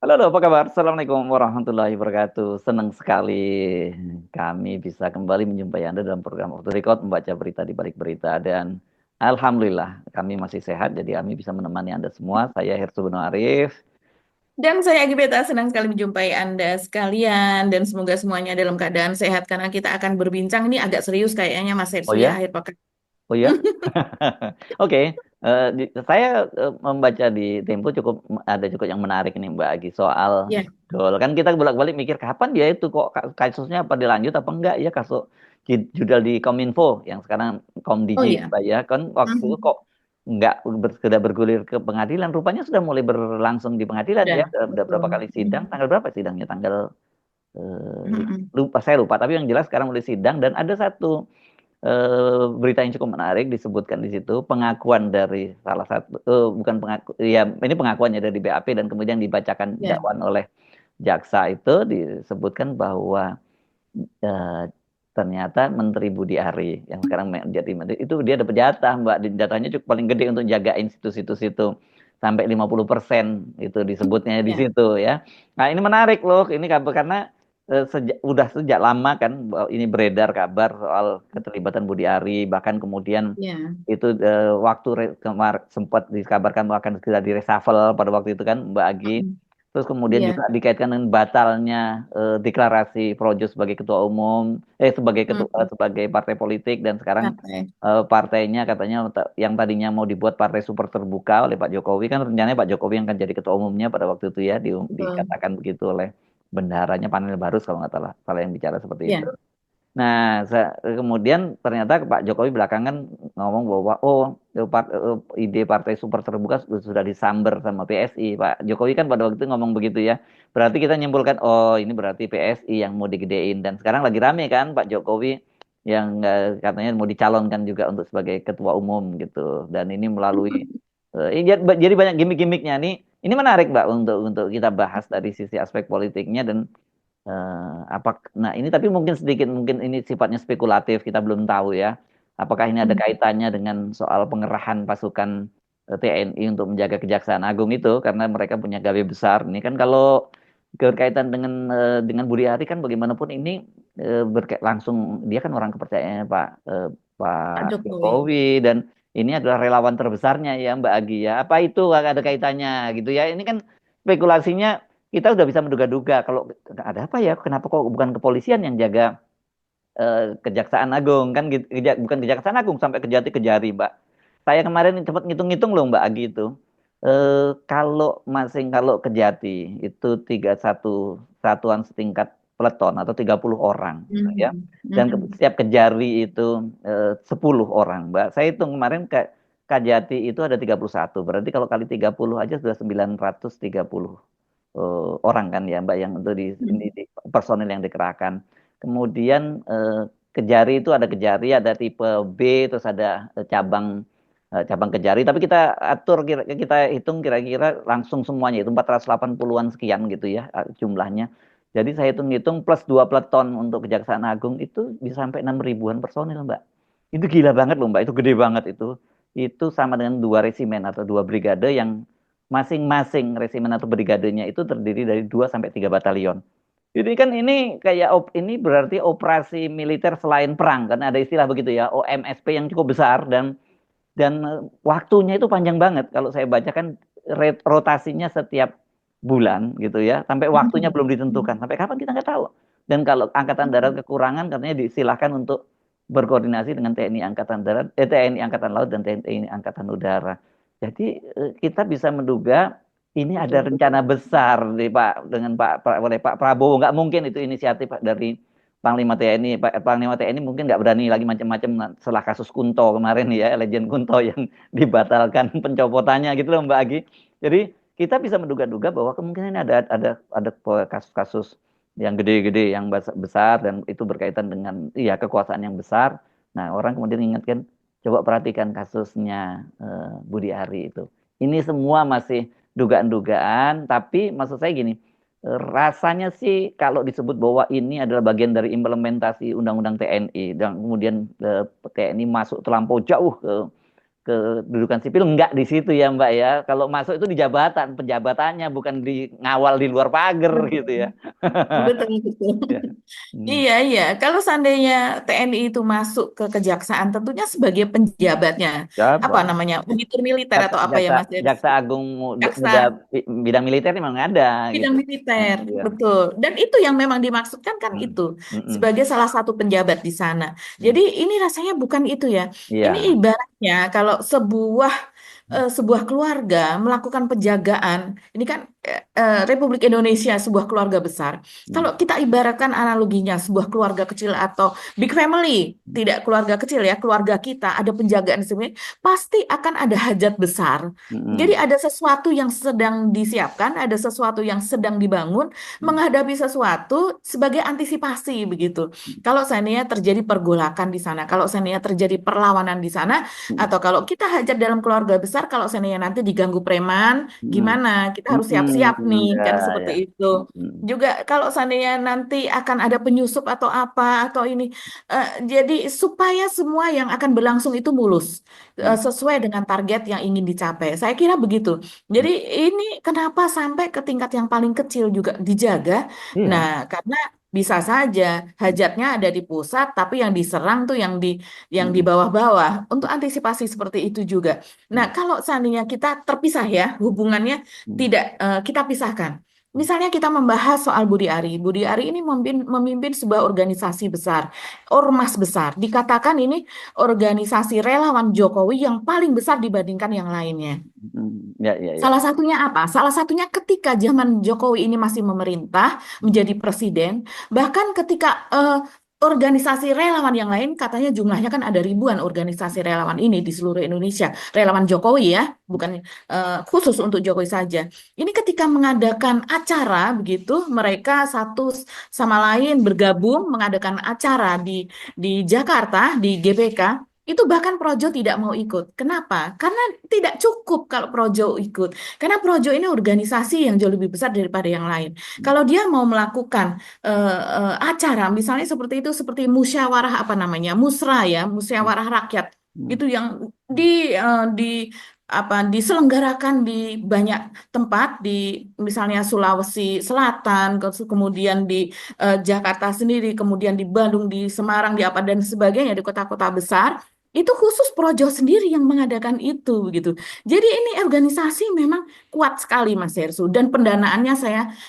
Halo, halo, apa kabar? Assalamualaikum warahmatullahi wabarakatuh. Senang sekali kami bisa kembali menjumpai Anda dalam program Off the Record, membaca berita di balik berita. Dan Alhamdulillah kami masih sehat, jadi kami bisa menemani Anda semua. Saya Hersu Beno Arif. Dan saya Agibeta senang sekali menjumpai Anda sekalian dan semoga semuanya dalam keadaan sehat karena kita akan berbincang ini agak serius kayaknya Mas Oh Hersu ya ya? akhir pekan. Oh ya? Oke, saya membaca di Tempo cukup yang menarik nih Mbak Agi soal Ya. Dol. Kan kita bolak-balik mikir kapan dia itu kok kasusnya apa dilanjut apa enggak ya kasus judal di Kominfo yang sekarang Oh Komdigi iya. Mbak ya kan waktu itu Mhm. kok enggak sudah bergulir ke pengadilan rupanya sudah mulai berlangsung di pengadilan ya Sudah, udah berapa betul. kali sidang Mhm. tanggal berapa sidangnya tanggal Mhm. lupa saya lupa tapi yang jelas sekarang mulai sidang dan ada satu berita yang cukup menarik disebutkan di situ pengakuan dari salah satu bukan pengaku ya ini pengakuannya dari BAP dan kemudian dibacakan Ya. dakwaan oleh jaksa itu disebutkan bahwa eh, ternyata Menteri Budi Ari yang sekarang menjadi menteri itu dia dapat jatah Mbak. Jatahnya cukup paling gede untuk jaga institusi situ sampai 50% itu disebutnya di Ya. situ ya. Nah, ini menarik loh. Ini karena udah sejak lama kan bahwa ini beredar kabar soal keterlibatan Budi Ari bahkan kemudian Ya. itu waktu sempat dikabarkan bahwa akan segera reshuffle pada waktu itu kan Mbak Agi. Mhm. Terus kemudian Ya. juga dikaitkan dengan batalnya deklarasi Projo sebagai ketua umum, Mhm. sebagai partai politik dan sekarang Sampai. partainya katanya yang tadinya mau dibuat partai super terbuka oleh Pak Jokowi kan rencananya Pak Jokowi yang akan jadi ketua umumnya pada waktu itu ya Betul. dikatakan begitu oleh bendaharanya Panel Barus kalau nggak salah yang bicara seperti itu. Ya. Nah, kemudian ternyata Pak Jokowi belakangan ngomong bahwa ide partai super terbuka sudah disamber sama PSI. Pak Jokowi kan pada waktu itu ngomong begitu ya. Berarti kita nyimpulkan, oh ini berarti PSI yang mau digedein. Dan sekarang lagi rame kan Pak Jokowi yang katanya mau dicalonkan juga untuk sebagai ketua umum gitu. Dan ini melalui jadi banyak gimmick-gimmicknya nih. Ini menarik Mbak untuk kita bahas dari sisi aspek politiknya dan nah ini tapi mungkin ini sifatnya spekulatif, kita belum tahu ya. Apakah ini ada Mhm. kaitannya dengan soal pengerahan pasukan TNI untuk menjaga Kejaksaan Agung itu karena mereka punya gawe besar. Ini kan kalau berkaitan dengan Budi Ari kan bagaimanapun ini langsung dia kan orang kepercayaannya Pak Pak Jokowi. Jokowi dan ini adalah relawan terbesarnya ya Mbak Agi ya. Apa itu ada kaitannya gitu ya. Ini kan spekulasinya kita udah bisa menduga-duga kalau ada apa ya kenapa kok bukan kepolisian yang jaga Kejaksaan Agung kan gitu, bukan Kejaksaan Agung sampai Kejati-Kejari Mbak. Saya kemarin sempat ngitung-ngitung loh Mbak Agi itu. Kalau Kejati itu 31 satuan setingkat peleton atau 30 orang gitu ya. Mhm. Dan Mhm. setiap Kejari itu 10 orang Mbak. Saya hitung kemarin Kajati itu ada 31. Berarti kalau kali 30 aja sudah 930 orang kan ya Mbak yang untuk Mhm. personil yang dikerahkan. Kemudian Kejari itu ada Kejari, ada tipe B, terus ada cabang Kejari. Tapi kita atur, kita hitung kira-kira langsung semuanya itu 480-an sekian gitu ya jumlahnya. Jadi saya hitung-hitung plus 2 peleton untuk Kejaksaan Agung itu bisa sampai 6 ribuan personil Mbak. Itu gila banget loh Mbak, itu gede banget itu. Itu sama dengan 2 resimen atau 2 brigade yang masing-masing resimen atau brigadenya itu terdiri dari 2 sampai 3 batalion. Jadi kan ini kayak ini berarti operasi militer selain perang kan ada istilah begitu ya, OMSP yang cukup besar dan waktunya itu panjang banget. Kalau saya baca kan rotasinya setiap bulan gitu ya, sampai waktunya Mhm. belum ditentukan. Sampai kapan kita nggak tahu. Dan kalau Angkatan Darat Mhm. kekurangan katanya disilahkan untuk berkoordinasi dengan TNI Angkatan Darat, TNI Angkatan Laut dan TNI Angkatan Udara. Jadi kita bisa menduga ini ada Betul. rencana besar oleh Pak Prabowo. Nggak mungkin itu inisiatif dari Panglima TNI, Panglima TNI mungkin nggak berani lagi macam-macam setelah kasus Kunto kemarin ya, Legend Kunto yang dibatalkan pencopotannya gitu loh Mbak Agi. Jadi kita bisa menduga-duga bahwa kemungkinan ada kasus-kasus yang gede-gede, yang besar dan itu berkaitan dengan iya kekuasaan yang besar. Nah orang kemudian ingatkan, coba perhatikan kasusnya Budi Ari itu. Ini semua masih dugaan-dugaan, tapi maksud saya gini, rasanya sih kalau disebut bahwa ini adalah bagian dari implementasi Undang-Undang TNI dan kemudian TNI masuk terlampau jauh kedudukan sipil enggak di situ ya Mbak ya. Kalau masuk itu di jabatan, penjabatannya bukan di ngawal di luar pagar gitu ya. Betul, betul, betul. Ya. Hmm. Iya, iya. Kalau seandainya TNI itu masuk ke kejaksaan, tentunya sebagai penjabatnya, apa Siapa? namanya, unitur militer atau apa ya, Jaksa, Mas Dery? Jaksa Agung Jaksa muda bidang militer memang ada bidang gitu. Nah, militer, iya. betul. Dan itu yang memang dimaksudkan kan Hmm. itu Mm-mm. sebagai salah satu penjabat di sana. Hmm. Jadi ini rasanya bukan itu ya. Ini Iya. ibaratnya kalau sebuah keluarga melakukan penjagaan, ini kan Republik Indonesia sebuah keluarga besar. Hmm. Kalau kita ibaratkan analoginya sebuah keluarga kecil atau big family, tidak keluarga kecil ya, keluarga kita ada penjagaan di sini, pasti akan ada hajat besar. Jadi Mm-mm. ada sesuatu yang sedang disiapkan, ada sesuatu yang sedang dibangun, menghadapi sesuatu sebagai antisipasi begitu. Kalau seandainya terjadi pergolakan di sana, kalau seandainya terjadi perlawanan di sana, Mm-mm. atau kalau kita hajat dalam keluarga besar, kalau seandainya nanti diganggu preman, Mm-mm. gimana? Kita harus siap-siap Mm-mm. nih, Ya, kan seperti ya. itu. Mm-mm. Juga kalau seandainya nanti akan ada penyusup atau apa atau ini, jadi supaya semua yang akan berlangsung itu mulus, sesuai dengan target yang ingin dicapai. Saya kira begitu. Jadi ini kenapa sampai ke tingkat yang paling kecil juga dijaga? Iya. Nah, karena bisa saja hajatnya ada di pusat, tapi yang diserang tuh yang di Mm-mm. bawah-bawah. Untuk antisipasi seperti itu juga. Nah, kalau seandainya kita terpisah ya, hubungannya tidak kita pisahkan. Misalnya kita membahas soal Budi Ari. Budi Ari ini memimpin sebuah organisasi besar, ormas besar. Dikatakan ini organisasi relawan Jokowi yang paling besar dibandingkan yang lainnya. Mm-mm. Ya, ya, ya. Salah satunya apa? Salah satunya ketika zaman Jokowi ini masih memerintah, menjadi presiden, bahkan ketika organisasi relawan yang lain, katanya jumlahnya kan ada ribuan organisasi relawan ini di seluruh Indonesia, relawan Jokowi ya, bukan khusus untuk Jokowi saja. Ini ketika mengadakan acara begitu, mereka satu sama lain bergabung mengadakan acara di Jakarta, di GBK. Itu bahkan Projo tidak mau ikut. Kenapa? Karena tidak cukup kalau Projo ikut. Karena Projo ini organisasi yang jauh lebih besar daripada yang lain. Kalau dia mau melakukan acara, misalnya seperti itu, seperti musyawarah apa namanya, musra ya, musyawarah rakyat, Mm. itu yang di apa diselenggarakan di banyak tempat di misalnya Sulawesi Selatan, kemudian di Jakarta sendiri, kemudian di Bandung, di Semarang, di apa dan sebagainya di kota-kota besar. Itu khusus Projo sendiri yang mengadakan itu gitu. Jadi ini organisasi memang kuat sekali Mas Hersu dan pendanaannya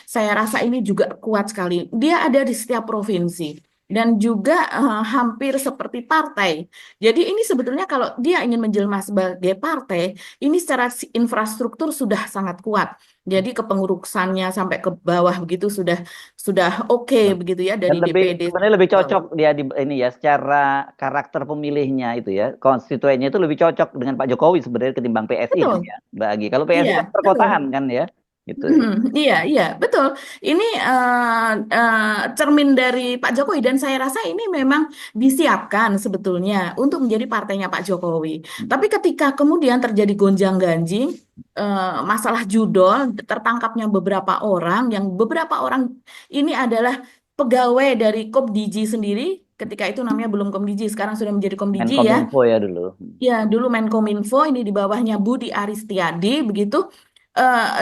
saya rasa ini juga kuat sekali. Dia ada di setiap provinsi dan juga hampir seperti partai. Jadi ini sebetulnya kalau dia ingin menjelma sebagai partai, ini secara infrastruktur sudah sangat kuat. Jadi kepengurusannya sampai ke bawah begitu sudah oke begitu ya Dan dari lebih DPD sebenarnya sampai lebih ke bawah. cocok dia di ini ya secara karakter pemilihnya itu ya konstituennya itu lebih cocok dengan Pak Jokowi sebenarnya ketimbang PSI kan Betul. ya bagi kalau PSI Iya, kan betul. perkotaan kan ya gitu. Iya, iya, betul. Ini cermin dari Pak Jokowi dan saya rasa ini memang disiapkan sebetulnya untuk menjadi partainya Pak Jokowi. Tapi ketika kemudian terjadi gonjang-ganjing, masalah judol, tertangkapnya beberapa orang, yang beberapa orang ini adalah pegawai dari Komdiji sendiri. Ketika itu namanya belum Komdiji, sekarang sudah menjadi Komdiji ya. Menkominfo ya dulu. Ya, dulu Menkominfo ini di bawahnya Budi Aristiadi begitu.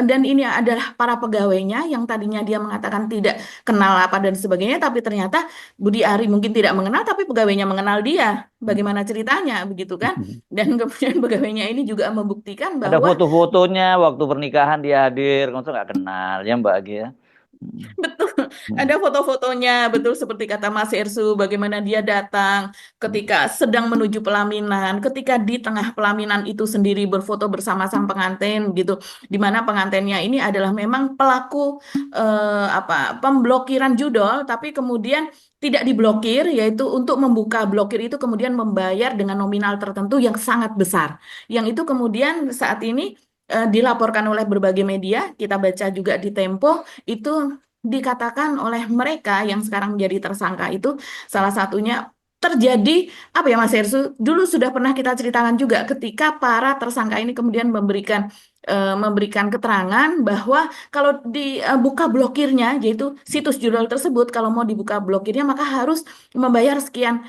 Dan ini adalah para pegawainya yang tadinya dia mengatakan tidak kenal apa dan sebagainya, tapi ternyata Budi Ari mungkin tidak mengenal, tapi pegawainya mengenal dia. Bagaimana ceritanya begitu kan? Dan kemudian pegawainya ini juga membuktikan Ada bahwa foto-fotonya waktu pernikahan dia hadir, kamu tuh nggak kenal ya Mbak Agi ya. betul, ada foto-fotonya, betul seperti kata Mas Ersu, bagaimana dia datang ketika sedang menuju pelaminan, ketika di tengah pelaminan itu sendiri berfoto bersama sang pengantin, gitu, di mana pengantinnya ini adalah memang pelaku pemblokiran judol, tapi kemudian tidak diblokir, yaitu untuk membuka blokir itu kemudian membayar dengan nominal tertentu yang sangat besar, yang itu kemudian saat ini dilaporkan oleh berbagai media, kita baca juga di Tempo, itu dikatakan oleh mereka yang sekarang menjadi tersangka itu salah satunya terjadi apa ya Mas Hersu dulu sudah pernah kita ceritakan juga ketika para tersangka ini kemudian memberikan memberikan keterangan bahwa kalau dibuka blokirnya, yaitu situs judul tersebut, kalau mau dibuka blokirnya maka harus membayar sekian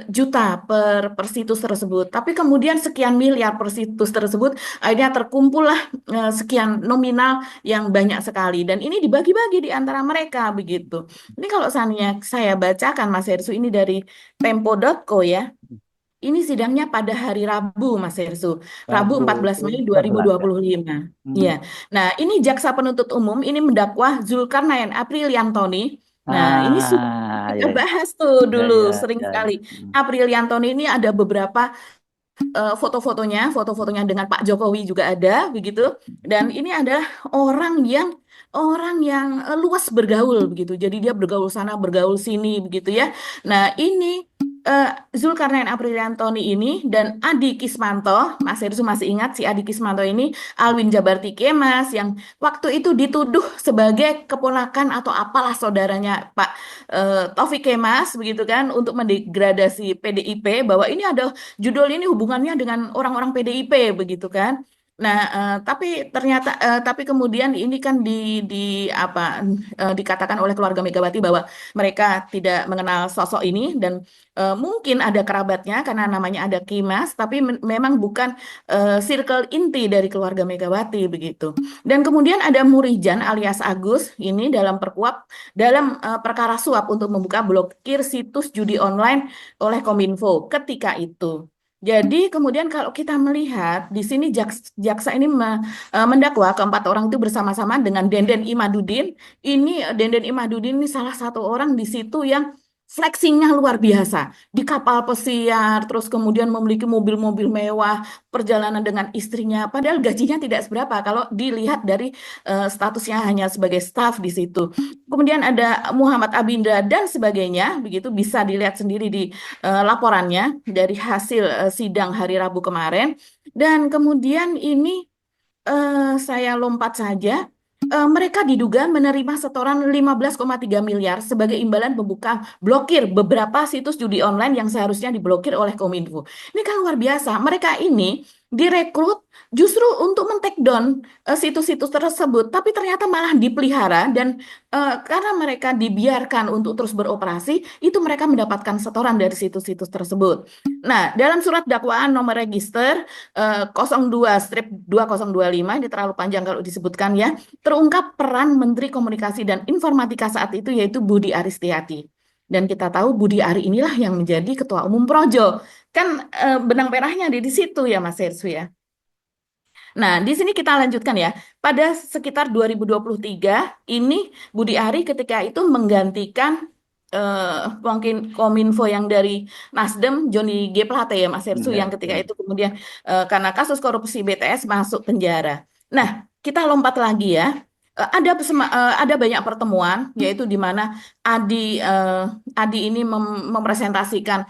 juta per situs tersebut. Tapi kemudian sekian miliar per situs tersebut, akhirnya terkumpullah sekian nominal yang banyak sekali. Dan ini dibagi-bagi di antara mereka begitu. Ini kalau seandainya saya bacakan Mas Hersu ini dari Tempo.co ya. Ini sidangnya pada hari Rabu, Mas Hersu. Rabu Rabu 14 itu Mei 14 ya. 2025. Hmm. Iya. Nah, ini jaksa penuntut umum ini mendakwa Zulkarnain Apriliantoni. Nah, ini sudah Ah, kita ya, bahas tuh ya, dulu ya, sering ya, ya. sekali. Hmm. Apriliantoni ini ada beberapa foto-fotonya dengan Pak Jokowi juga ada begitu. Dan ini adalah orang yang luas bergaul begitu. Jadi dia bergaul sana, bergaul sini begitu ya. Nah, ini eh, Zulkarnain Apriliantoni ini dan Adi Kismanto, Mas Hersu masih ingat si Adi Kismanto ini, Alwin Jabarti Kemas yang waktu itu dituduh sebagai keponakan atau apalah saudaranya Pak Taufik Kemas begitu kan untuk mendegradasi PDIP bahwa ini ada judul ini hubungannya dengan orang-orang PDIP begitu kan. Nah, tapi kemudian ini kan di apa dikatakan oleh keluarga Megawati bahwa mereka tidak mengenal sosok ini dan mungkin ada kerabatnya karena namanya ada Kimas, tapi memang bukan circle inti dari keluarga Megawati begitu. Dan kemudian ada Murijan alias Agus ini dalam perkara suap untuk membuka blokir situs judi online oleh Kominfo ketika itu. Jadi kemudian kalau kita melihat di sini jaksa ini mendakwa keempat orang itu bersama-sama dengan Denden Imadudin. Ini Denden Imadudin ini salah satu orang di situ yang flexingnya luar biasa di kapal pesiar, terus kemudian memiliki mobil-mobil mewah, perjalanan dengan istrinya, padahal gajinya tidak seberapa kalau dilihat dari statusnya hanya sebagai staf di situ. Kemudian ada Muhammad Abindra dan sebagainya, begitu bisa dilihat sendiri di laporannya dari hasil sidang hari Rabu kemarin. Dan kemudian ini saya lompat saja. Mereka diduga menerima setoran 15,3 miliar sebagai imbalan pembuka blokir beberapa situs judi online yang seharusnya diblokir oleh Kominfo. Ini kan luar biasa. Mereka ini direkrut justru untuk men-take down situs-situs tersebut, tapi ternyata malah dipelihara dan karena mereka dibiarkan untuk terus beroperasi, itu mereka mendapatkan setoran dari situs-situs tersebut. Nah, dalam surat dakwaan nomor register 02-2025, ini terlalu panjang kalau disebutkan ya, terungkap peran Menteri Komunikasi dan Informatika saat itu yaitu Budi Aristiati. Dan kita tahu Budi Ari inilah yang menjadi Ketua Umum Projo. Kan benang merahnya di situ ya Mas Hersu ya. Nah, di sini kita lanjutkan ya. Pada sekitar 2023 ini Budi Ari ketika itu menggantikan mungkin Kominfo yang dari Nasdem Joni G Plate ya Mas Hersu Ya, yang ketika betul. itu kemudian karena kasus korupsi BTS masuk penjara. Nah, kita lompat lagi ya. Ada banyak pertemuan yaitu di mana Adi Adi ini mempresentasikan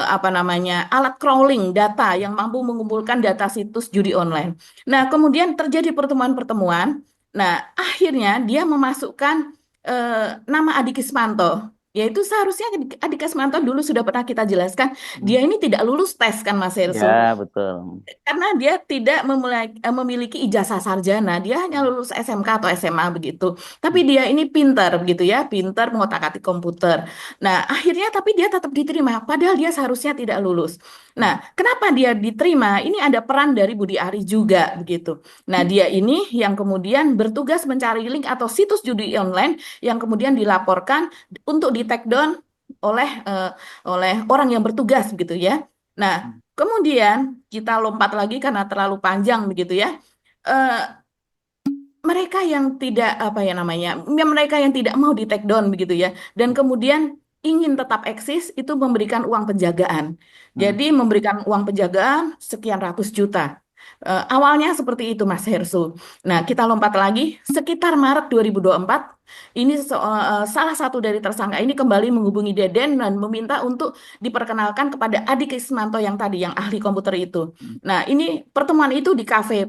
apa namanya alat crawling data yang mampu mengumpulkan data situs judi online. Nah, kemudian terjadi pertemuan-pertemuan. Nah, akhirnya dia memasukkan nama Adi Kismanto. Yaitu seharusnya Adi Kismanto dulu sudah pernah kita jelaskan, Hmm. dia ini tidak lulus tes kan Mas Hersu Ya, betul. karena dia tidak memiliki ijazah sarjana, dia hanya lulus SMK atau SMA begitu. Tapi dia ini pintar begitu ya, pintar mengotak-atik komputer. Nah, akhirnya tapi dia tetap diterima, padahal dia seharusnya tidak lulus. Nah, kenapa dia diterima? Ini ada peran dari Budi Ari juga begitu. Nah, dia ini yang kemudian bertugas mencari link atau situs judi online yang kemudian dilaporkan untuk di take down oleh orang yang bertugas begitu ya. Nah, kemudian kita lompat lagi karena terlalu panjang begitu ya. Eh, Mereka yang tidak apa ya namanya, mereka yang tidak mau di take down begitu ya, dan kemudian ingin tetap eksis itu memberikan uang penjagaan. Hmm. Jadi memberikan uang penjagaan sekian ratus juta. Awalnya seperti itu Mas Hersu. Nah, kita lompat lagi sekitar Maret 2024 ini salah satu dari tersangka ini kembali menghubungi Deden dan meminta untuk diperkenalkan kepada Adi Kismanto yang tadi yang ahli komputer itu. Nah, ini pertemuan itu di kafe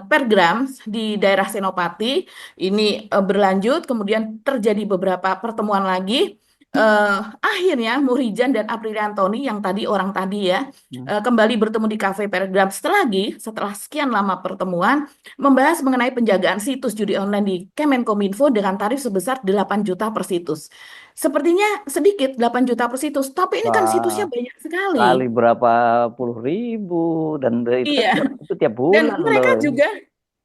Pergram di daerah Senopati. Ini berlanjut, kemudian terjadi beberapa pertemuan lagi. eh, akhirnya Murijan dan Apriliantoni yang tadi orang tadi ya Hmm. kembali bertemu di Cafe Paragraph setelah sekian lama pertemuan membahas mengenai penjagaan situs judi online di Kemenkominfo dengan tarif sebesar 8 juta per situs. Sepertinya sedikit 8 juta per situs, tapi ini kan situsnya Wah, banyak sekali. kali berapa puluh ribu dan itu kan Iya. itu tiap Dan bulan loh. mereka juga,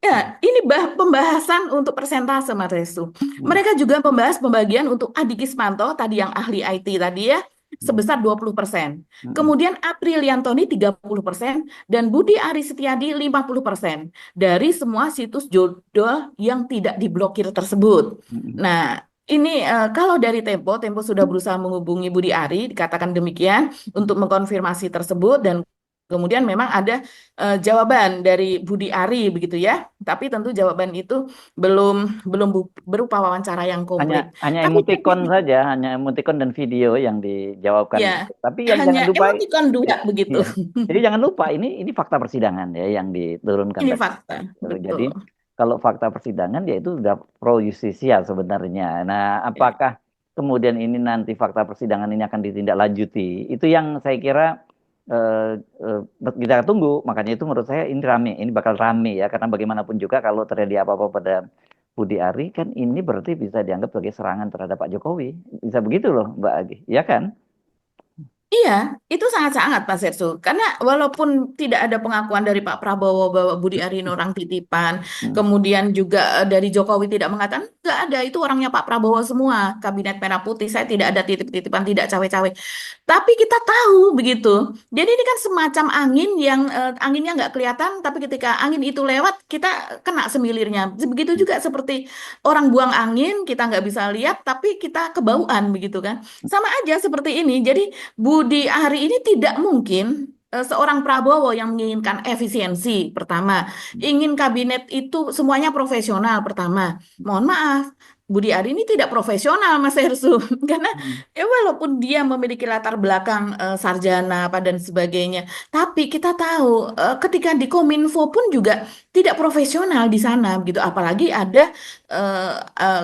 ya, ini pembahasan untuk persentase, Mas Restu. Hmm. Mereka juga membahas pembagian untuk Adi Kismanto, tadi yang ahli IT tadi ya, Hmm. sebesar 20%. Hmm. Kemudian Apriliantoni 30% dan Budi Aris Setiadi 50% dari semua situs judul yang tidak diblokir tersebut. Hmm. Nah, ini kalau dari Tempo sudah berusaha menghubungi Budi Ari, dikatakan demikian untuk mengkonfirmasi tersebut dan kemudian memang ada jawaban dari Budi Ari begitu ya. Tapi tentu jawaban itu belum belum berupa wawancara yang Hanya komplit. hanya Tapi emoticon saja, hanya emoticon dan video yang dijawabkan ya gitu. Tapi yang hanya jangan lupa, emoticon dua begitu. ya. Jadi jangan lupa ini fakta persidangan ya yang diturunkan Ini tadi. fakta, Jadi betul. kalau fakta persidangan ya itu sudah pro justisia sebenarnya. Nah, Ya. apakah kemudian ini nanti fakta persidangan ini akan ditindaklanjuti? Itu yang saya kira eh, eh, kita tunggu. Makanya itu menurut saya ini rame, ini bakal rame ya karena bagaimanapun juga kalau terjadi apa-apa pada Budi Ari kan ini berarti bisa dianggap sebagai serangan terhadap Pak Jokowi. Bisa begitu loh, Mbak Agi. Ya kan? Iya, itu sangat-sangat Pak Serso. Karena walaupun tidak ada pengakuan dari Pak Prabowo bahwa Budi Ari ini orang titipan, Hmm. kemudian juga dari Jokowi tidak mengatakan, nggak ada, itu orangnya Pak Prabowo semua, Kabinet Merah Putih, saya tidak ada titip-titipan, tidak cawe-cawe. Tapi kita tahu begitu. Jadi ini kan semacam angin yang anginnya nggak kelihatan, tapi ketika angin itu lewat, kita kena semilirnya. Begitu juga seperti orang buang angin, kita nggak bisa lihat, tapi kita kebauan begitu kan. Sama aja seperti ini. Jadi Budi Ari ini tidak mungkin seorang Prabowo yang menginginkan efisiensi pertama, ingin kabinet itu semuanya profesional pertama. Mohon maaf, Budi Ari ini tidak profesional, Mas Hersu, karena Hmm. ya walaupun dia memiliki latar belakang sarjana apa dan sebagainya, tapi kita tahu ketika di Kominfo pun juga tidak profesional di sana begitu. Apalagi ada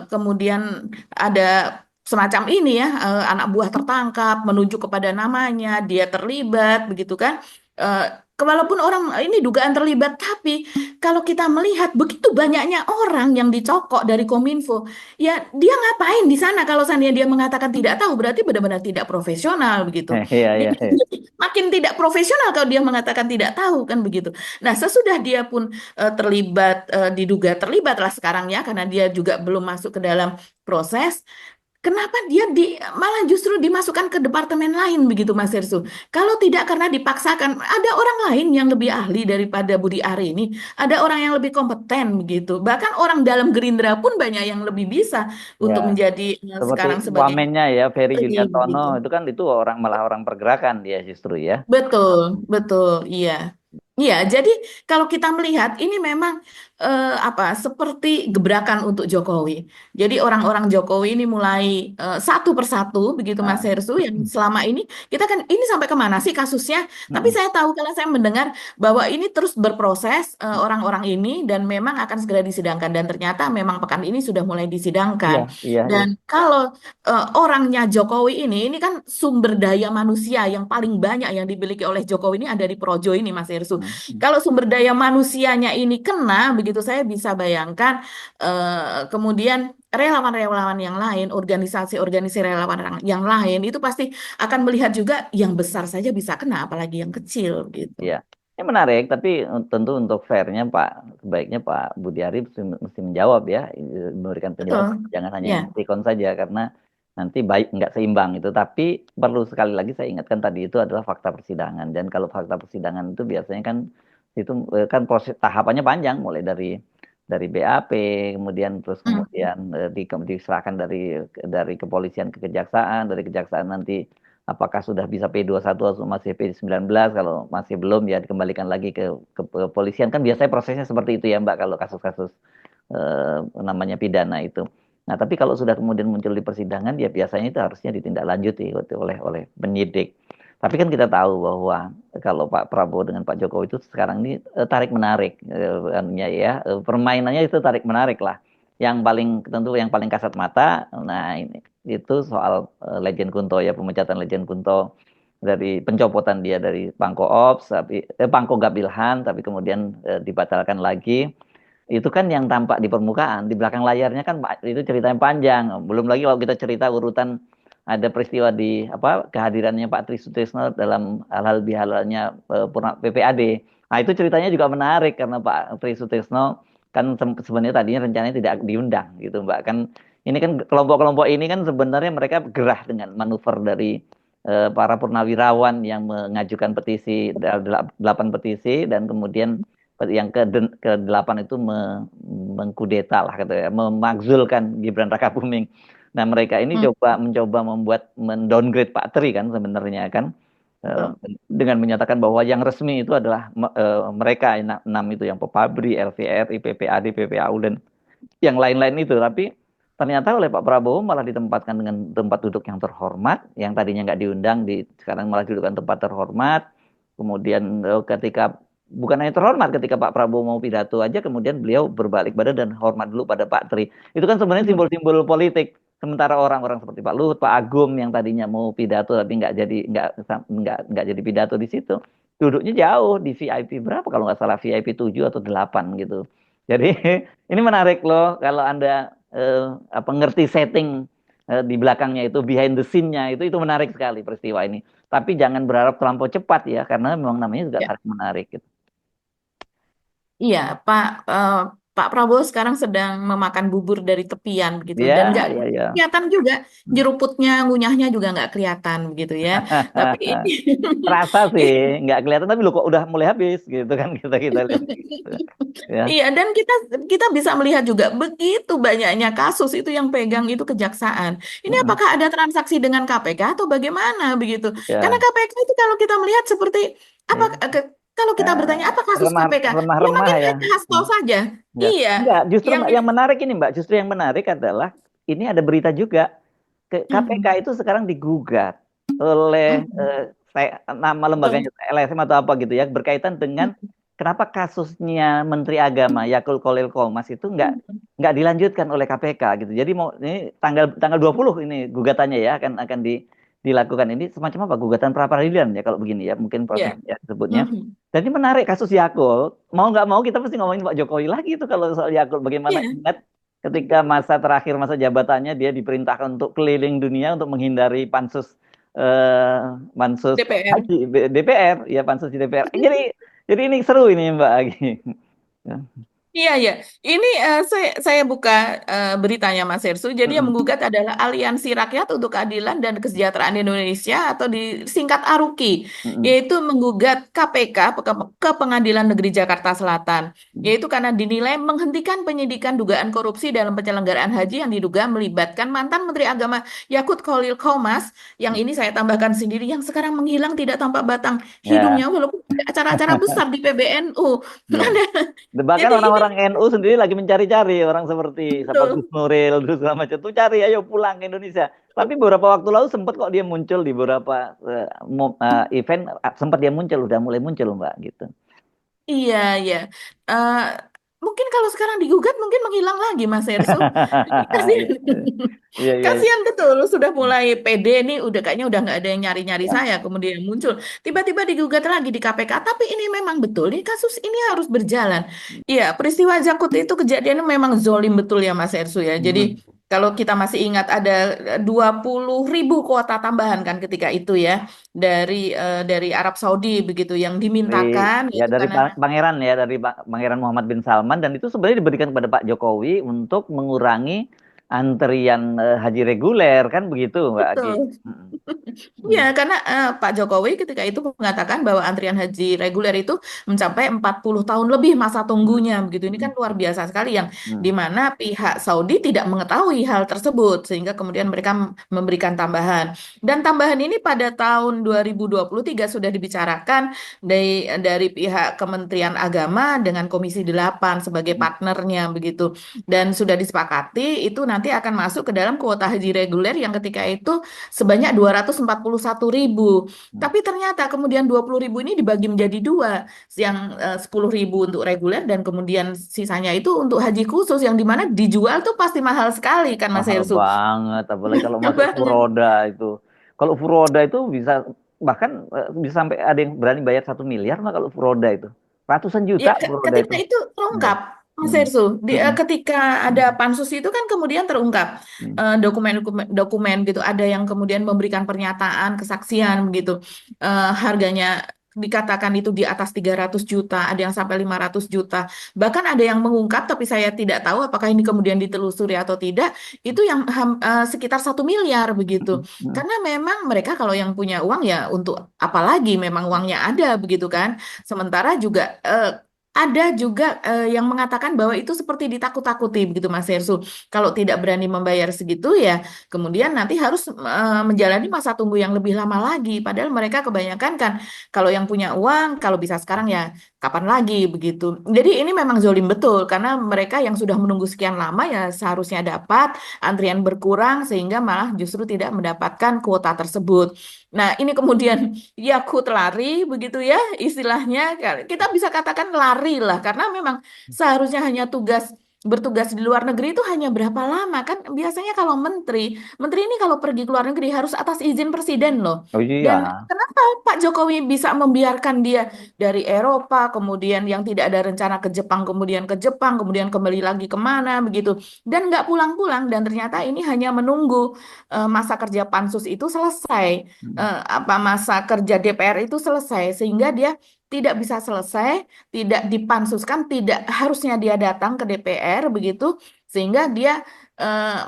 kemudian ada semacam ini ya, anak buah tertangkap menunjuk kepada namanya, dia terlibat begitu kan. Eh, Walaupun orang ini dugaan terlibat, tapi kalau kita melihat begitu banyaknya orang yang dicokok dari Kominfo, ya dia ngapain di sana kalau seandainya dia mengatakan tidak tahu, berarti benar-benar tidak profesional begitu. Iya, iya, Jadi iya. makin tidak profesional kalau dia mengatakan tidak tahu kan begitu. Nah, sesudah dia pun terlibat, diduga terlibat lah sekarang ya, karena dia juga belum masuk ke dalam proses. Kenapa dia malah justru dimasukkan ke departemen lain begitu Mas Hersu? Kalau tidak karena dipaksakan, ada orang lain yang lebih ahli daripada Budi Ari ini, ada orang yang lebih kompeten begitu. Bahkan orang dalam Gerindra pun banyak yang lebih bisa Ya. untuk menjadi Seperti sekarang sebagai wamennya ya, Ferry menteri Yuliantono begitu. itu kan itu orang malah orang pergerakan dia justru ya. Betul, betul, iya. Iya, jadi kalau kita melihat ini memang apa seperti gebrakan untuk Jokowi. Jadi orang-orang Jokowi ini mulai satu persatu begitu Mas Nah, Hersu yang selama ini kita kan ini sampai kemana sih kasusnya? Tapi mm, saya tahu kalau saya mendengar bahwa ini terus berproses orang-orang ini dan memang akan segera disidangkan dan ternyata memang pekan ini sudah mulai disidangkan. iya, iya, iya. Dan kalau orangnya Jokowi ini kan sumber daya manusia yang paling banyak yang dimiliki oleh Jokowi ini ada di Projo ini Mas Hersu. Mm, mm. Kalau sumber daya manusianya ini kena, begitu saya bisa bayangkan kemudian relawan-relawan yang lain, organisasi-organisasi relawan yang lain itu pasti akan melihat juga yang besar saja bisa kena, apalagi yang kecil gitu. Iya. Ini menarik, tapi tentu untuk fairnya Pak, sebaiknya Pak Budi Ari mesti menjawab ya, memberikan penjelasan, Betul. jangan hanya Ya. emoticon saja, karena nanti baik nggak seimbang itu. Tapi perlu sekali lagi saya ingatkan tadi itu adalah fakta persidangan, dan kalau fakta persidangan itu biasanya kan itu kan proses tahapannya panjang, mulai dari BAP, kemudian terus Hmm. kemudian diserahkan dari kepolisian ke kejaksaan, dari kejaksaan nanti apakah sudah bisa P21 atau masih P19, kalau masih belum ya dikembalikan lagi ke kepolisian, kan biasanya prosesnya seperti itu ya Mbak kalau kasus-kasus namanya pidana itu. Nah, tapi kalau sudah kemudian muncul di persidangan ya biasanya itu harusnya ditindaklanjuti oleh penyidik. Tapi kan kita tahu bahwa kalau Pak Prabowo dengan Pak Jokowi itu sekarang ini tarik menarik, ya permainannya itu tarik menarik lah. yang paling tentu yang paling kasat mata. Nah, ini itu soal Legend Kunto ya, pemecatan Legend Kunto dari pencopotan dia dari Pangko Ops, tapi Pangko Gabilhan, tapi kemudian dibatalkan lagi. Itu kan yang tampak di permukaan, di belakang layarnya kan itu ceritanya panjang. Belum lagi kalau kita cerita urutan ada peristiwa di apa kehadirannya Pak Tri Sutrisno dalam hal-hal bihalalnya PPAD. Nah, itu ceritanya juga menarik karena Pak Tri Sutrisno kan sebenarnya tadinya rencananya tidak diundang gitu, Mbak. Kan ini kan kelompok-kelompok ini kan sebenarnya mereka gerah dengan manuver dari para purnawirawan yang mengajukan petisi 8 petisi dan kemudian yang ke-8 itu mengkudeta lah gitu ya, memakzulkan Gibran Rakabuming. Nah, mereka ini Hmm, mencoba membuat mendowngrade Pak Tri kan sebenarnya kan eh, betul. dengan menyatakan bahwa yang resmi itu adalah mereka enam itu yang Pepabri, LVRI, PPAD, PPAU dan yang lain-lain itu. Tapi ternyata oleh Pak Prabowo malah ditempatkan dengan tempat duduk yang terhormat, yang tadinya nggak diundang, sekarang malah didudukan tempat terhormat. Kemudian ketika bukan hanya terhormat, ketika Pak Prabowo mau pidato aja, kemudian beliau berbalik badan dan hormat dulu pada Pak Tri. Itu kan sebenarnya Hmm. simbol-simbol politik. Sementara orang-orang seperti Pak Luhut, Pak Agung yang tadinya mau pidato tapi nggak jadi pidato di situ, duduknya jauh di VIP berapa kalau nggak salah VIP 7 atau 8 gitu. Jadi ini menarik loh kalau Anda apa ngerti setting di belakangnya itu behind the scene-nya itu menarik sekali peristiwa ini. Tapi jangan berharap terlampau cepat ya karena memang namanya juga Ya. tarik menarik gitu. Iya, eh, Pak Prabowo sekarang sedang memakan bubur dari tepian gitu dan nggak Ya, ya, ya. kelihatan juga jeruputnya, ngunyahnya juga nggak kelihatan gitu ya. Tapi ini Terasa sih nggak kelihatan tapi lo kok udah mulai habis gitu kan kita kita lihat gitu. Ya. iya, dan kita kita bisa melihat juga begitu banyaknya kasus itu yang pegang itu kejaksaan. Ini Mm-mm. apakah ada transaksi dengan KPK atau bagaimana begitu? Karena Ya. KPK itu kalau kita melihat seperti apa Ya. kalau kita bertanya Eh, apa kasus remah KPK? Ya remah-remah makin ya. hanya hasto Hmm. saja. Ya. Iya, Enggak, justru yang yang menarik ini Mbak, justru yang menarik adalah ini ada berita juga KPK Mhm, itu sekarang digugat oleh mhm, nama lembaganya betul. LSM atau apa gitu ya berkaitan dengan Mhm, kenapa kasusnya Menteri Agama Yakul Kolil Komas itu mhm. nggak dilanjutkan oleh KPK gitu. Jadi mau ini tanggal tanggal 20 ini gugatannya ya akan dilakukan ini semacam apa gugatan pra peradilan ya kalau begini ya mungkin Iya. prosesnya sebutnya. Mhm. Jadi menarik kasus Yakul. Mau nggak mau kita pasti ngomongin Pak Jokowi lagi itu kalau soal Yakul. Bagaimana Iya, ingat ketika masa terakhir masa jabatannya dia diperintahkan untuk keliling dunia untuk menghindari pansus DPR. haji DPR ya pansus di DPR. Jadi ini seru ini Mbak Agi. Iya, iya. Ini saya buka beritanya Mas Hersu. Jadi yang Mm-mm. menggugat adalah Aliansi Rakyat untuk Keadilan dan Kesejahteraan Indonesia atau disingkat ARUKI, Mm-mm. yaitu menggugat KPK ke Pengadilan Negeri Jakarta Selatan, yaitu karena dinilai menghentikan penyidikan dugaan korupsi dalam penyelenggaraan haji yang diduga melibatkan mantan Menteri Agama Yakut Khalil Qomas, yang ini saya tambahkan sendiri, yang sekarang menghilang tidak tampak batang Ya, hidungnya walaupun ada acara-acara besar di PBNU. ya. Bahkan Jadi ini orang-orang NU sendiri lagi mencari-cari orang seperti siapa Gus betul. Nuril, Gus segala macam tuh cari ayo pulang ke Indonesia. Tapi beberapa waktu lalu sempat kok dia muncul di beberapa event sempat dia muncul udah mulai muncul Mbak gitu. Iya, iya. Eh, Mungkin kalau sekarang digugat mungkin menghilang lagi Mas Ersu. Iya, Kasihan. iya, iya. Iya. Kasihan betul, sudah mulai PD nih, udah kayaknya udah nggak ada yang nyari-nyari Ya. saya, kemudian muncul. Tiba-tiba digugat lagi di KPK, tapi ini memang betul, ini kasus ini harus berjalan. Iya, peristiwa Jakut itu kejadiannya memang zolim betul ya Mas Ersu ya. Jadi Hmm. kalau kita masih ingat ada 20.000 kuota tambahan kan ketika itu ya dari Arab Saudi begitu yang dimintakan Ya itu dari karena Pangeran ya dari Pangeran Muhammad bin Salman dan itu sebenarnya diberikan kepada Pak Jokowi untuk mengurangi antrian haji reguler kan begitu Mbak Agi. betul. Hmm. Iya, Hmm. karena Pak Jokowi ketika itu mengatakan bahwa antrian haji reguler itu mencapai 40 tahun lebih masa tunggunya begitu. Ini kan Hmm. luar biasa sekali yang di Hmm. mana pihak Saudi tidak mengetahui hal tersebut sehingga kemudian mereka memberikan tambahan. Dan tambahan ini pada tahun 2023 sudah dibicarakan dari pihak Kementerian Agama dengan Komisi 8 sebagai Hmm. partnernya begitu. Dan sudah disepakati itu nanti nanti akan masuk ke dalam kuota haji reguler yang ketika itu sebanyak 241.000. Tapi ternyata kemudian 20.000 ini dibagi menjadi dua, yang 10.000 untuk reguler dan kemudian sisanya itu untuk haji khusus yang dimana dijual tuh pasti mahal sekali kan Mas Mahal Hersu. banget, apalagi kalau masuk Banget. furoda itu. Kalau furoda itu bisa bahkan bisa sampai ada yang berani bayar 1 miliar lah kalau furoda itu. Ratusan juta Ya, furoda ketika itu. itu Iya. terungkap, Mas Mm, Ersu, mm, ketika ada mm, pansus itu kan kemudian terungkap mm. dokumen gitu, ada yang kemudian memberikan pernyataan, kesaksian begitu. Harganya dikatakan itu di atas 300 juta, ada yang sampai 500 juta. Bahkan ada yang mengungkap, tapi saya tidak tahu apakah ini kemudian ditelusuri atau tidak, itu yang sekitar 1 miliar begitu. Mm, mm. Karena memang mereka kalau yang punya uang ya untuk apalagi memang uangnya ada begitu kan. Sementara juga ada juga yang mengatakan bahwa itu seperti ditakut-takuti begitu Mas Hersu. Kalau tidak berani membayar segitu ya kemudian nanti harus menjalani masa tunggu yang lebih lama lagi. Padahal mereka kebanyakan kan kalau yang punya uang kalau bisa sekarang ya kapan lagi begitu. Jadi ini memang zolim betul karena mereka yang sudah menunggu sekian lama ya seharusnya dapat, antrian berkurang sehingga malah justru tidak mendapatkan kuota tersebut. Nah, ini kemudian Yakut lari begitu ya istilahnya. Kita bisa katakan lari lah karena memang seharusnya hanya bertugas di luar negeri itu hanya berapa lama kan biasanya kalau menteri ini kalau pergi ke luar negeri harus atas izin presiden loh. Oh Dan iya. kenapa Pak Jokowi bisa membiarkan dia dari Eropa kemudian yang tidak ada rencana ke Jepang kemudian kembali lagi kemana begitu dan nggak pulang-pulang dan ternyata ini hanya menunggu masa kerja pansus itu selesai, Mm. apa masa kerja DPR itu selesai sehingga dia tidak bisa selesai, tidak dipansuskan, tidak harusnya dia datang ke DPR begitu sehingga dia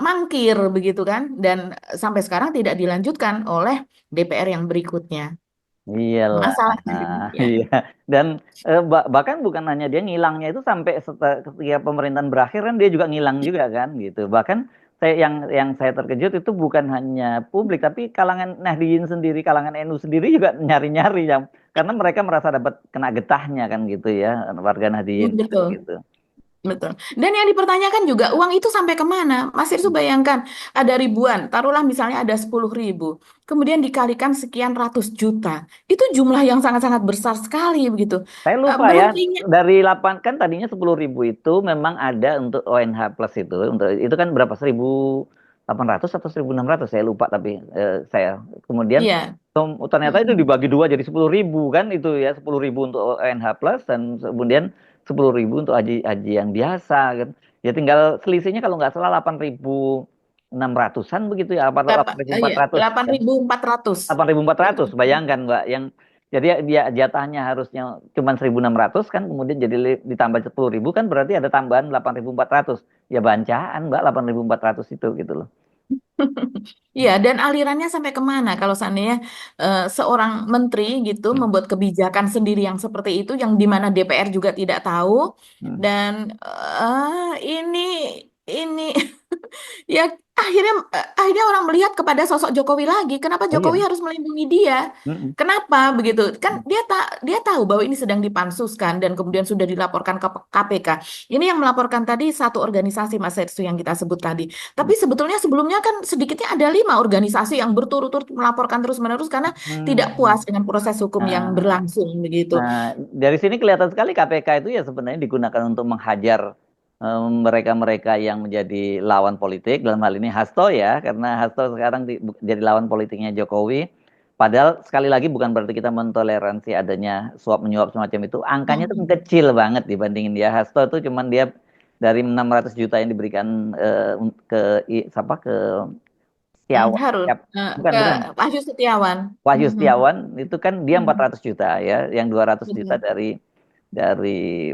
mangkir begitu kan dan sampai sekarang tidak dilanjutkan oleh DPR yang berikutnya. Iyalah, Masalahnya nah, demikian. iya. Dan bahkan bukan hanya dia ngilangnya itu sampai ketika pemerintahan berakhir kan dia juga ngilang juga kan gitu. Bahkan yang saya terkejut itu bukan hanya publik tapi kalangan Nahdliyin sendiri, kalangan NU sendiri juga nyari-nyari yang karena mereka merasa dapat kena getahnya kan gitu ya warga Nahdliyin Betul. gitu. Betul. Dan yang dipertanyakan juga uang itu sampai kemana? Mas Irsu bayangkan ada ribuan, taruhlah misalnya ada 10.000, kemudian dikalikan sekian ratus juta. Itu jumlah yang sangat-sangat besar sekali begitu. Saya lupa ya, Berhentinya, dari 8 kan tadinya 10.000 itu memang ada untuk ONH plus itu kan berapa 1.800 atau 1.600 saya lupa tapi saya kemudian iya. ternyata itu Mm-mm. dibagi dua jadi 10.000 kan itu ya 10.000 untuk ONH plus dan kemudian 10.000 untuk haji haji yang biasa kan ya tinggal selisihnya kalau nggak salah 8.600-an begitu ya apa 8.400 Delapan kan ribu empat ratus. 8.400 bayangkan Mbak yang jadi dia jatahnya harusnya cuma 1.600 kan kemudian jadi ditambah 10.000 kan berarti ada tambahan 8.400 ya bancaan Mbak 8.400 itu gitu loh. Iya, dan alirannya sampai kemana kalau seandainya seorang menteri gitu Hmm. membuat kebijakan sendiri yang seperti itu, yang di mana DPR juga tidak tahu, Hmm. dan ini ya akhirnya orang melihat kepada sosok Jokowi lagi. Kenapa Oh Jokowi iya. harus melindungi dia? Hmm. Kenapa begitu? Kan Hmm. dia tahu bahwa ini sedang dipansuskan dan kemudian sudah dilaporkan ke KPK. Ini yang melaporkan tadi satu organisasi Mas Setsu yang kita sebut tadi. Tapi sebetulnya sebelumnya kan sedikitnya ada 5 organisasi yang berturut-turut melaporkan terus-menerus karena tidak Hmm. puas dengan proses hukum yang Nah, berlangsung begitu. nah, dari sini kelihatan sekali KPK itu ya sebenarnya digunakan untuk menghajar mereka-mereka yang menjadi lawan politik dalam hal ini Hasto ya karena Hasto sekarang jadi lawan politiknya Jokowi. Padahal sekali lagi bukan berarti kita mentoleransi adanya suap menyuap semacam itu. Angkanya itu Mhm. kecil banget dibandingin dia. Hasto itu cuman dia dari 600 juta yang diberikan ke siapa ke Setiawan. Harun Bukan ke bukan Wahyu Setiawan. Wahyu Mhm. Setiawan itu kan dia Mhm. 400 juta ya, yang 200 juta Betul. dari dari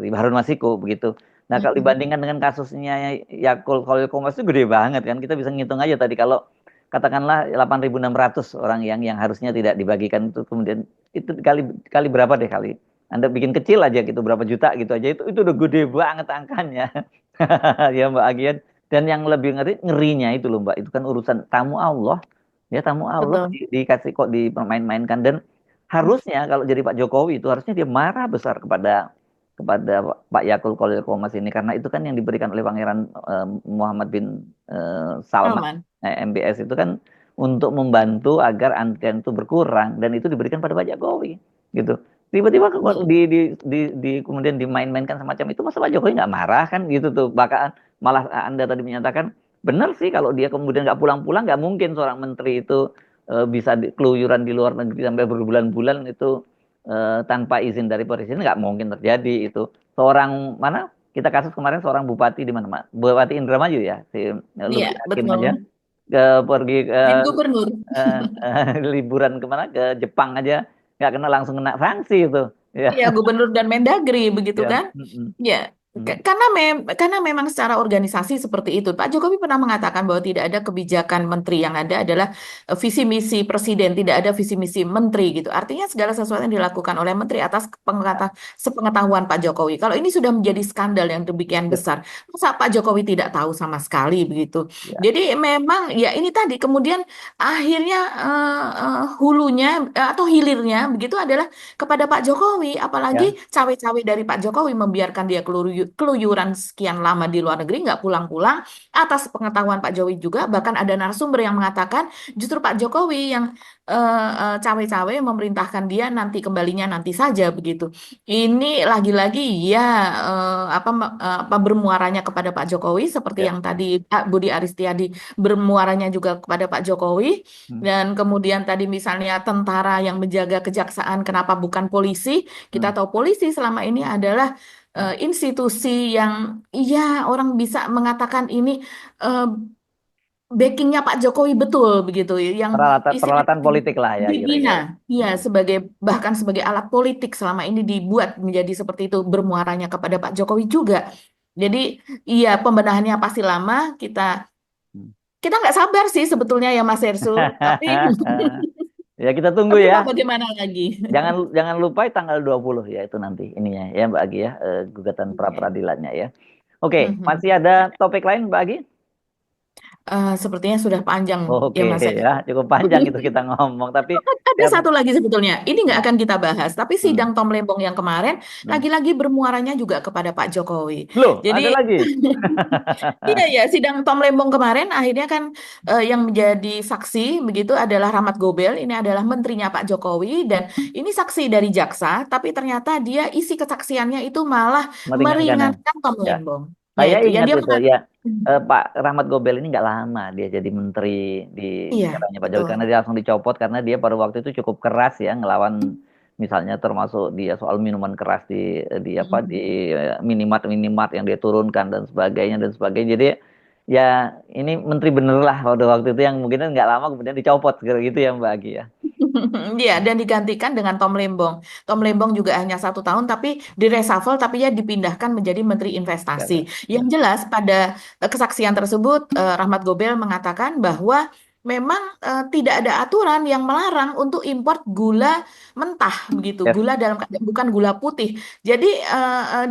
Harun Masiku begitu. Nah, kalau Mhm. dibandingkan dengan kasusnya Yakult Khalil Komas itu gede banget kan. Kita bisa ngitung aja tadi kalau katakanlah 8.600 orang yang harusnya tidak dibagikan itu kemudian itu kali kali berapa deh kali Anda bikin kecil aja gitu berapa juta gitu aja itu udah gede banget angkanya. Ya Mbak Agian dan yang lebih ngerinya itu loh Mbak itu kan urusan tamu Allah ya tamu Allah Betul. dikasih kok dipermain-mainkan dan harusnya kalau jadi Pak Jokowi itu harusnya dia marah besar kepada kepada Pak Yakul Khalil Qomas ini karena itu kan yang diberikan oleh Pangeran Muhammad bin Salman Salman. MBS itu kan untuk membantu agar antrian itu berkurang dan itu diberikan pada Pak Jokowi gitu. Tiba-tiba kok Betul. kemudian dimain-mainkan semacam itu masa Pak Jokowi nggak marah kan gitu tuh. Bahkan malah Anda tadi menyatakan benar sih kalau dia kemudian nggak pulang-pulang nggak mungkin seorang menteri itu bisa keluyuran di luar negeri sampai berbulan-bulan itu tanpa izin dari presiden nggak mungkin terjadi itu. Seorang mana kita kasus kemarin seorang bupati di mana Mak? Bupati Indramayu ya si Iya, Lutfi Hakim betul. aja pergi ke Dan gubernur. liburan kemana ke Jepang aja nggak kena langsung kena sanksi itu ya Iya, gubernur dan Mendagri begitu ya kan? Ya, karena memang secara organisasi seperti itu. Pak Jokowi pernah mengatakan bahwa tidak ada kebijakan menteri, yang ada adalah visi misi presiden, tidak ada visi misi menteri gitu. Artinya segala sesuatu yang dilakukan oleh menteri atas sepengetahuan Pak Jokowi. Kalau ini sudah menjadi skandal yang demikian ya besar, masa Pak Jokowi tidak tahu sama sekali begitu. ya Jadi memang ya ini tadi kemudian akhirnya hulunya atau hilirnya begitu adalah kepada Pak Jokowi, apalagi ya cawe-cawe dari Pak Jokowi membiarkan dia keluyuran sekian lama di luar negeri nggak pulang-pulang atas pengetahuan Pak Jokowi juga, bahkan ada narasumber yang mengatakan justru Pak Jokowi yang cawe-cawe memerintahkan dia nanti kembalinya nanti saja begitu. Ini lagi-lagi ya apa bermuaranya kepada Pak Jokowi seperti ya yang tadi Budi Aristiadi bermuaranya juga kepada Pak Jokowi. hmm, Dan kemudian tadi misalnya tentara yang menjaga kejaksaan, kenapa bukan polisi? Kita hmm, tahu polisi selama ini adalah institusi yang, iya, orang bisa mengatakan ini eh, backingnya Pak Jokowi betul begitu, yang peralatan istilahnya peralatan politik lah ya dibina, kira-kira. ya Hmm. sebagai bahkan sebagai alat politik selama ini dibuat menjadi seperti itu bermuaranya kepada Pak Jokowi juga. Jadi iya pembenahannya pasti lama. Kita Hmm. kita nggak sabar sih sebetulnya ya Mas Hersul, tapi Ya kita tunggu tapi ya. mau bagaimana lagi? Jangan jangan lupa tanggal 20 ya itu nanti ininya ya Mbak Agi ya gugatan pra Oke. peradilannya ya. Oke, masih Mhm. ada topik lain Mbak Agi? Sepertinya sudah panjang Oke ya Mas ya, Hersul. cukup panjang itu kita ngomong tapi Ada ya, satu lagi sebetulnya, ini nggak akan kita bahas, tapi hmm, sidang Tom Lembong yang kemarin hmm. lagi-lagi bermuaranya juga kepada Pak Jokowi. Loh, Jadi ada lagi. iya ya, sidang Tom Lembong kemarin akhirnya kan yang menjadi saksi begitu adalah Rahmat Gobel, ini adalah menterinya Pak Jokowi dan ini saksi dari jaksa, tapi ternyata dia isi kesaksiannya itu malah Meringankan ya. meringankan Tom Ya, Lembong. Ya saya itu, yang ingat dia itu ya. mengatakan, Pak Rahmat Gobel ini nggak lama dia jadi menteri di iya eranya Pak Jokowi betul. karena dia langsung dicopot karena dia pada waktu itu cukup keras ya ngelawan misalnya termasuk dia soal minuman keras di apa di Mm. minimat minimat yang dia turunkan dan sebagainya dan sebagainya. Jadi ya ini menteri bener lah pada waktu itu yang mungkin nggak lama kemudian dicopot gitu ya Mbak Agi ya. Iya, dan digantikan dengan Tom Lembong. Tom Lembong juga hanya 1 tahun, tapi direshuffle, tapi ya dipindahkan menjadi Menteri Ya, Investasi. ya, Yang ya. jelas pada kesaksian tersebut, Rahmat Gobel mengatakan bahwa memang tidak ada aturan yang melarang untuk impor gula mentah, begitu. Yes. Gula dalam bukan gula putih. Jadi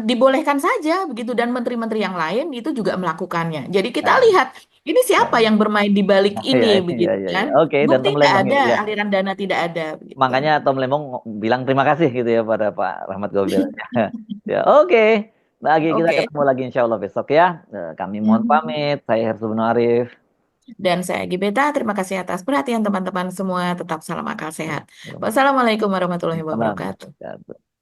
dibolehkan saja begitu, dan menteri-menteri yang lain itu juga melakukannya. Jadi kita Ya, lihat ini ya, siapa yang bermain di balik ya, ini, ya, begitu ya, ya. kan? Oke, dan Bukti Tom nggak Lembong ada, ya. aliran dana tidak ada, begitu. Makanya Tom Lembong bilang terima kasih gitu ya pada Pak Rahmat Gobel. Ya, oke. Lagi kita Oke. ketemu lagi insya Allah besok ya. Kami mohon Mhm. pamit. Saya Hersubun Arif. Dan saya Gibeta, terima kasih atas perhatian teman-teman semua. Tetap salam akal sehat. Waalaikumsalam Wassalamualaikum warahmatullahi wabarakatuh. warahmatullahi wabarakatuh.